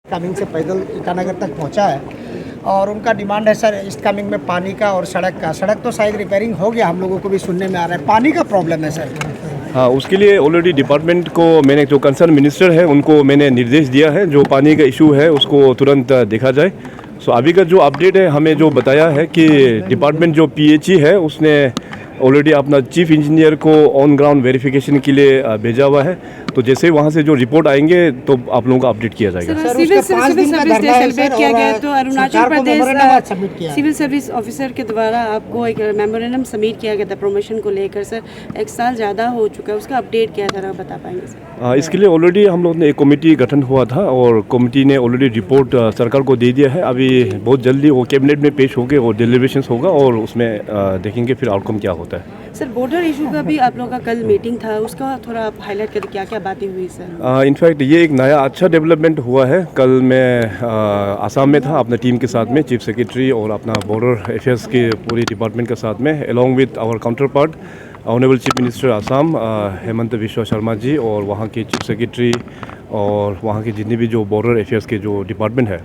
Coming से पैदल ईटानगर तक पहुंचा है और उनका डिमांड है सर ईस्ट कमिंग में पानी का और सड़क का। सड़क तो शायद रिपेयरिंग हो गया, हम लोगों को भी सुनने में आ रहा है, पानी का प्रॉब्लम है सर। हाँ, उसके लिए ऑलरेडी डिपार्टमेंट को मैंने जो कंसर्न मिनिस्टर है उनको मैंने निर्देश दिया है, जो पानी का इशू है उसको तुरंत देखा जाए। सो अभी का जो अपडेट है, हमें जो बताया है कि डिपार्टमेंट जो पीएचई है उसने ऑलरेडी अपना चीफ इंजीनियर को ऑन ग्राउंड वेरिफिकेशन के लिए भेजा हुआ है। तो जैसे वहाँ से जो रिपोर्ट आएंगे तो आप लोगों को अपडेट किया जाएगा। सिविल सर्विस डे सेलिब्रेट किया गया तो Arunachal Pradesh civil service officer के द्वारा आपको एक मेमोरेंडम सबमिट किया गया था प्रमोशन को लेकर। सर 1 साल ज़्यादा हो चुका है, उसका अपडेट क्या था, आप बता पाएंगे सर? इसके लिए ऑलरेडी हम लोग ने एक कमेटी गठन हुआ था और कमेटी ने ऑलरेडी रिपोर्ट सरकार को दे दिया है। अभी बहुत जल्दी वो कैबिनेट में पेश होंगे और डिलीब्रेशन होगा और उसमें देखेंगे फिर आउटकम क्या होता है। सर बॉर्डर इशू का भी आप लोगों का कल मीटिंग था, उसका थोड़ा आप हाईलाइट करें, क्या क्या बातें हुई सर? इनफैक्ट ये एक नया अच्छा डेवलपमेंट हुआ है। कल मैं आसाम में था अपना टीम के साथ में, चीफ सेक्रेटरी और अपना बॉर्डर अफेयर्स के पूरी डिपार्टमेंट के साथ में, along with our counterpart honourable chief minister Assam Himanta Biswa Sarma ji और वहाँ के चीफ सेक्रेटरी और वहाँ के जितने भी जो बॉर्डर अफेयर्स के जो डिपार्टमेंट है।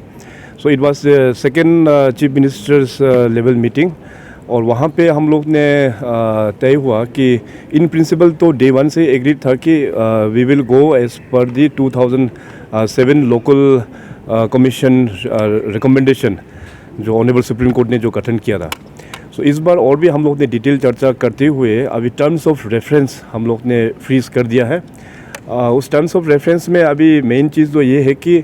So it was second chief ministers level meeting और वहाँ पे हम लोग ने तय हुआ कि इन प्रिंसिपल तो डे 1 से एग्रीड था कि we will go as per the 2007 local commission recommendation जो ऑनरेबल सुप्रीम कोर्ट ने जो गठन किया था। सो इस बार और भी हम लोग ने डिटेल चर्चा करते हुए अभी टर्म्स ऑफ रेफरेंस हम लोग ने फ्रीज कर दिया है। उस टर्म्स ऑफ रेफरेंस में अभी मेन चीज़ तो ये है कि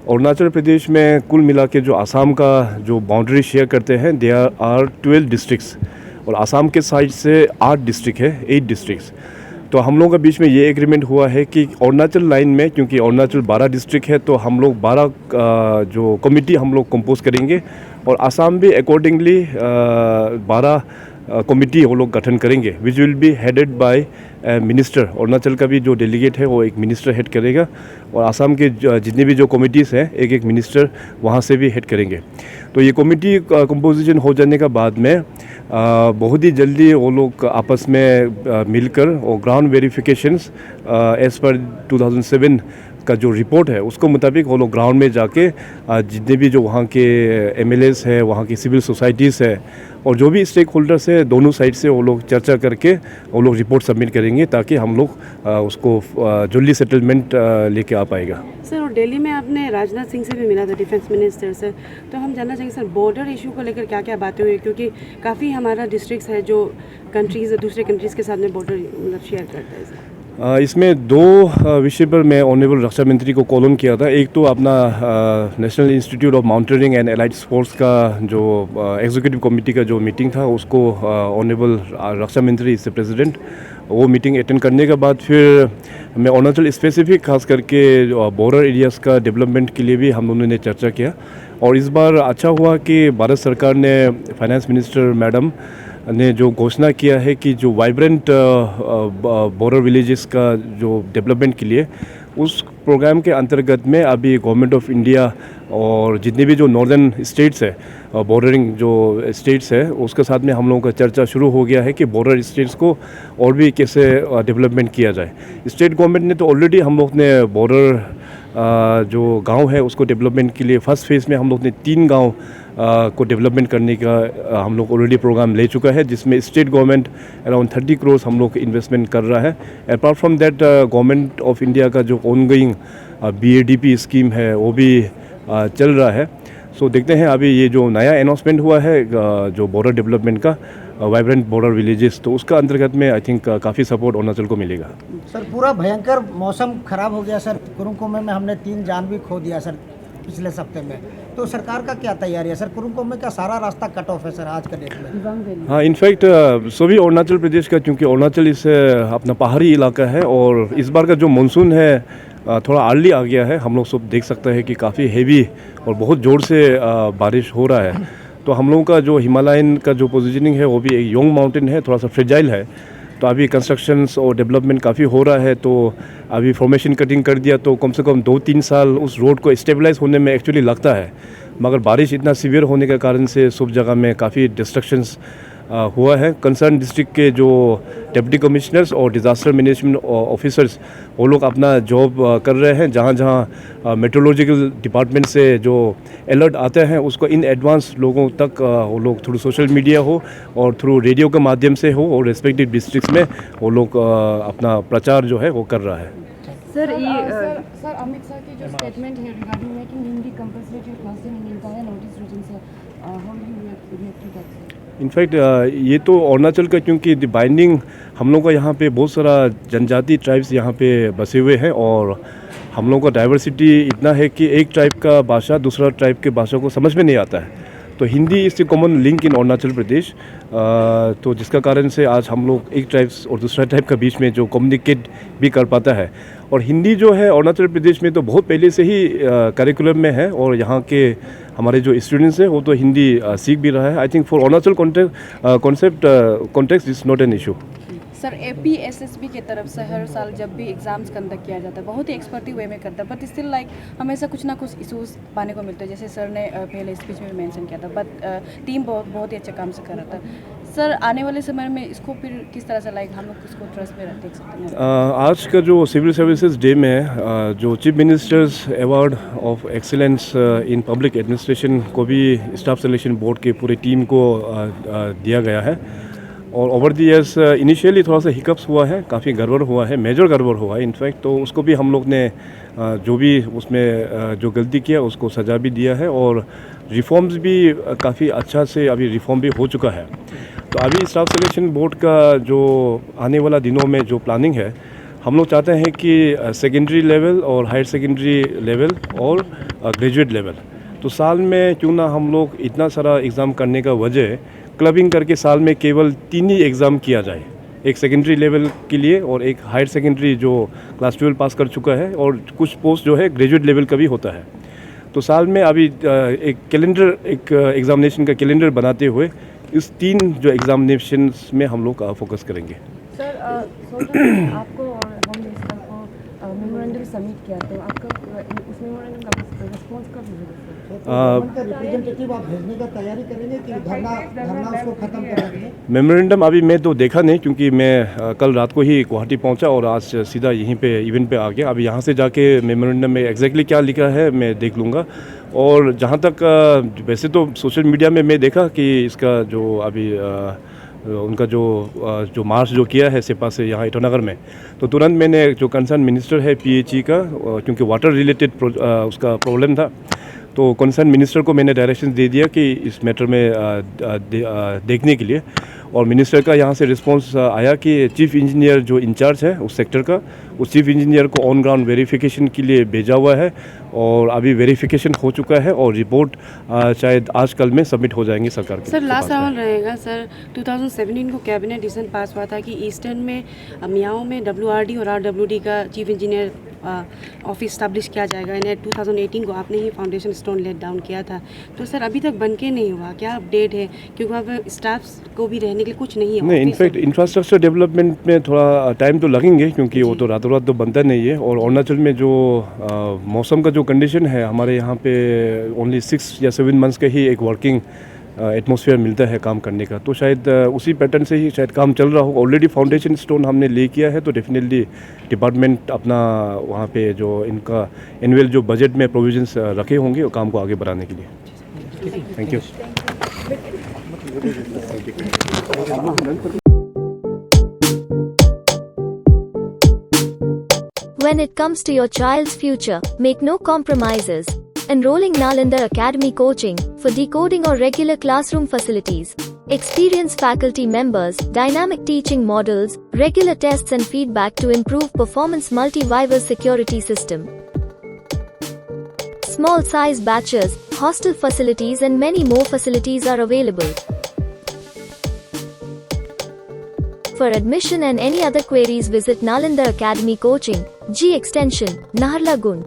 अरुणाचल प्रदेश में कुल मिला के जो आसाम का जो बाउंड्री शेयर करते हैं, दे आर 12 डिस्ट्रिक्ट्स और आसाम के साइड से 8 डिस्ट्रिक्ट है, 8 डिस्ट्रिक्ट्स। तो हम लोगों के बीच में ये एग्रीमेंट हुआ है कि अरुणाचल लाइन में, क्योंकि अरुणाचल 12 डिस्ट्रिक्ट है, तो हम लोग 12 जो कमेटी हम लोग कंपोज करेंगे और आसाम भी अकॉर्डिंगली 12 कमेटी वो लोग गठन करेंगे, which will be headed by minister. Arunachal का भी जो डेलीगेट है वो एक मिनिस्टर हेड करेगा और आसाम के जितने भी जो कमेटीज़ हैं एक एक मिनिस्टर वहाँ से भी हेड करेंगे। तो ये कमेटी कंपोजिशन हो जाने का बाद में बहुत ही जल्दी वो लोग आपस में मिलकर और ग्राउंड वेरिफिकेशंस एज़ पर 2007 का जो रिपोर्ट है उसको मुताबिक वो लोग ग्राउंड में जाके जितने भी जो वहाँ के एमएलएस है, वहाँ की सिविल सोसाइटीज़ है और जो भी स्टेक होल्डर्स है, दोनों साइड से वो लोग चर्चा करके वो लोग रिपोर्ट सबमिट करेंगे ताकि हम लोग उसको जल्दी सेटलमेंट लेके आ पाएगा। सर और दिल्ली में आपने राजनाथ सिंह से भी मिला था, डिफेंस मिनिस्टर से, तो हम जानना चाहेंगे सर बॉर्डर इशू को लेकर क्या क्या बातें हुई, क्योंकि काफ़ी हमारा डिस्ट्रिक्ट्स है जो कंट्रीज़ दूसरे कंट्रीज़ के साथ में बॉर्डर मतलब शेयर करता है सर। इसमें 2 विषय पर मैं ऑनरेबल रक्षा मंत्री को कॉल ऑन किया था। एक तो अपना national institute of mountaineering and allied sports का जो एग्जीक्यूटिव कमेटी का जो मीटिंग था उसको ऑनरेबल रक्षा मंत्री इससे प्रेसिडेंट वो मीटिंग अटेंड करने के बाद फिर मैं अरुणाचल स्पेसिफिक खास करके बॉर्डर एरियाज़ का डेवलपमेंट के लिए भी हम दोनों ने चर्चा किया। और इस बार अच्छा हुआ कि भारत सरकार ने फाइनेंस मिनिस्टर मैडम ने जो घोषणा किया है कि जो वाइब्रेंट बॉर्डर विलेजेस का जो डेवलपमेंट के लिए उस प्रोग्राम के अंतर्गत में अभी गवर्नमेंट ऑफ इंडिया और जितने भी जो नॉर्दर्न स्टेट्स है, बॉर्डरिंग जो स्टेट्स है, उसके साथ में हम लोगों का चर्चा शुरू हो गया है कि बॉर्डर स्टेट्स को और भी कैसे डेवलपमेंट किया जाए। स्टेट गवर्नमेंट ने तो ऑलरेडी हम लोग ने बॉर्डर जो गांव है उसको डेवलपमेंट के लिए फर्स्ट फेज़ में हम लोग ने 3 गांव को डेवलपमेंट करने का हम लोग ऑलरेडी प्रोग्राम ले चुका है, जिसमें स्टेट गवर्नमेंट अराउंड 30 करोड़ हम लोग इन्वेस्टमेंट कर रहा है। Apart from that government of India का जो ऑनगोइंग BADP स्कीम है वो भी चल रहा है। सो देखते हैं अभी ये जो नया अनाउंसमेंट हुआ है जो बॉर्डर डेवलपमेंट का वाइब्रेंट बॉर्डर विलेजेस, तो उसका अंतर्गत में आई थिंक काफ़ी सपोर्ट अरुणाचल को मिलेगा। सर पूरा भयंकर मौसम खराब हो गया सर, कुरुंग में हमने 3 जान भी खो दिया सर पिछले हफ्ते में, तो सरकार का क्या तैयारी है सर? कुरुंग का सारा रास्ता कट ऑफ है सर आज के डेट में। हाँ, इनफैक्ट सभी अरुणाचल प्रदेश का, क्योंकि अरुणाचल इस अपना पहाड़ी इलाका है और इस बार का जो मानसून है थोड़ा अर्ली आ गया है। हम लोग सब देख सकते हैं कि काफ़ी हेवी और बहुत ज़ोर से बारिश हो रहा है। तो हम लोगों का जो हिमालयन का जो पोजीशनिंग है वो भी एक योंग माउंटेन है, थोड़ा सा फ्रेजाइल है। तो अभी कंस्ट्रक्शंस और डेवलपमेंट काफ़ी हो रहा है। तो अभी फॉर्मेशन कटिंग कर दिया तो कम से कम 2-3 साल उस रोड को स्टेबलाइज होने में एक्चुअली लगता है, मगर बारिश इतना सीवियर होने के कारण से सब जगह में काफ़ी डिस्ट्रक्शंस हुआ है। कंसर्न डिस्ट्रिक्ट के जो डिप्टी कमिश्नर्स और डिज़ास्टर मैनेजमेंट ऑफिसर्स वो लोग अपना जॉब कर रहे हैं। जहाँ जहाँ मेट्रोलॉजिकल डिपार्टमेंट से जो अलर्ट आते हैं उसको इन एडवांस लोगों तक वो लोग थ्रू सोशल मीडिया हो और थ्रू रेडियो के माध्यम से हो और रेस्पेक्टिव डिस्ट्रिक्ट्स में वो लोग अपना प्रचार जो है वो कर रहा है। सर अमित शाह की जो स्टेटमेंट है regarding making Hindi compulsory class in entire north east region sir, how do you react to that? In fact ये तो अरुणाचल का, क्योंकि द बाइंडिंग हम लोग का यहाँ पे बहुत सारा जनजाति ट्राइब्स यहाँ पे बसे हुए हैं और हम लोग का डाइवर्सिटी इतना है कि एक ट्राइब का भाषा दूसरा ट्राइब के भाषा को समझ में नहीं आता है। तो Hindi is the common link in Arunachal Pradesh. तो जिसका कारण से आज हम लोग एक ट्राइब्स और दूसरा ट्राइब के बीच में जो कम्युनिकेट भी कर पाता है। और हिंदी जो है अरुणाचल प्रदेश में तो बहुत पहले से ही करिकुलम में है और यहाँ के हमारे जो स्टूडेंट्स हैं वो तो हिंदी सीख भी रहा है। I think for Arunachal context is not an issue. Sir APSSB की तरफ से हर साल जब भी एग्ज़ाम्स कंडक्ट किया जाता है बहुत ही एक्सपर्टिव वे में करता है, बट स्टिल लाइक हमेशा कुछ ना कुछ इशूज़ पाने को मिलते हैं, जैसे सर ने पहले स्पीच में भी मेंशन किया था। बट टीम बहुत ही अच्छा काम से कर रहा था। सर आने वाले समय में इसको फिर किस तरह से लाइक हम लोग इसको ट्रस्ट में देख सकते हैं? आज का जो सिविल सर्विसेज डे में जो chief ministers award of excellence in public administration को भी स्टाफ सिलेक्शन बोर्ड के पूरे टीम को दिया गया है। और ओवर द ईयर्स इनिशियली थोड़ा सा हिकअप्स हुआ है, काफ़ी गड़बड़ हुआ है, मेजर गड़बड़ हुआ है इनफैक्ट। तो उसको भी हम लोग ने जो भी उसमें जो गलती किया उसको सजा भी दिया है और रिफॉर्म्स भी काफ़ी अच्छा से अभी रिफॉर्म भी हो चुका है। तो अभी स्टाफ सिलेक्शन बोर्ड का जो आने वाला दिनों में जो प्लानिंग है, हम लोग चाहते हैं कि सेकेंडरी लेवल और हायर सेकेंडरी लेवल और ग्रेजुएट लेवल, तो साल में क्यों ना हम लोग इतना सारा एग्ज़ाम करने का वजह क्लबिंग करके साल में केवल 3 ही एग्ज़ाम किया जाए, एक सेकेंडरी लेवल के लिए और एक हायर सेकेंडरी जो क्लास 12 पास कर चुका है और कुछ पोस्ट जो है ग्रेजुएट लेवल का भी होता है। तो साल में अभी एक कैलेंडर, एक एग्ज़ामिनेशन का कैलेंडर बनाते हुए इस 3 जो एग्ज़ामिनेशंस में हम लोग फोकस करेंगे। सर आपको और होम मिनिस्टर को मेमोरेंडम सबमिट किया, तो आपका उस मेमोरेंडम का रिस्पॉन्स कब मिलेगा? रिप्रेजेंटेटिव आप भेजने का तैयारी करेंगे कि धरना उसको खत्म करेंगे? मेमोरेंडम अभी मैं तो देखा नहीं, क्योंकि मैं कल रात को ही गुवाहाटी पहुंचा और आज सीधा यहीं पे इवेंट पे आ गया। अभी यहाँ से जाके मेमोरेंडम में एग्जैक्टली क्या लिखा है मैं देख लूँगा। और जहाँ तक वैसे तो सोशल मीडिया में मैं देखा कि इसका जो अभी उनका जो मार्च जो किया है सेपा से यहाँ ईटानगर में, तो तुरंत मैंने जो कंसर्न मिनिस्टर है PHE का, क्योंकि वाटर रिलेटेड उसका प्रॉब्लम था, तो कंसर्न मिनिस्टर को मैंने डायरेक्शन दे दिया कि इस मैटर में देखने के लिए। और मिनिस्टर का यहाँ से रिस्पांस आया कि चीफ इंजीनियर जो इंचार्ज है उस सेक्टर का, उस चीफ इंजीनियर को ऑन ग्राउंड वेरिफिकेशन के लिए भेजा हुआ है और अभी वेरिफिकेशन हो चुका है और रिपोर्ट शायद आज कल में सबमिट हो जाएंगे सरकार के। सर लास्ट सवाल रहेगा सर, 2017 को कैबिनेट डिसीजन पास हुआ था कि ईस्टर्न में मियाओं में WRD और RWD का चीफ इंजीनियर ऑफिस स्टैब्लिश किया जाएगा। इन्हें 2018 को आपने ही फाउंडेशन स्टोन लेट डाउन किया था, तो सर अभी तक बन के नहीं हुआ, क्या अपडेट है? क्योंकि वहाँ पे स्टाफ्स को भी रहने के लिए कुछ नहीं है। नहीं, इनफैक्ट इंफ्रास्ट्रक्चर डेवलपमेंट में थोड़ा टाइम तो लगेंगे, क्योंकि वो तो रातों रात तो बनता नहीं है। और अरुणाचल में जो मौसम का जो कंडीशन है, हमारे यहाँ पे ओनली 6 या 7 मंथ्स का ही एक वर्किंग एटमॉस्फेयर मिलता है काम करने का, तो शायद उसी पैटर्न से ही शायद काम चल रहा हो। ऑलरेडी फाउंडेशन स्टोन हमने ले किया है, तो डेफिनेटली डिपार्टमेंट अपना वहाँ पे जो इनका एनुअल जो बजट में प्रोविजंस रखे होंगे वो काम को आगे बढ़ाने के लिए। Thank you. When it comes to your child's future, make no compromises. Enrolling Nalanda Academy Coaching for decoding or regular classroom facilities, experienced faculty members, dynamic teaching models, regular tests and feedback to improve performance, multi-viva security system, small size batches, hostel facilities and many more facilities are available. For admission and any other queries, visit Nalanda Academy Coaching, G Extension, Naharlagun.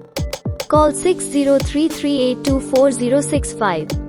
Call 6033824065.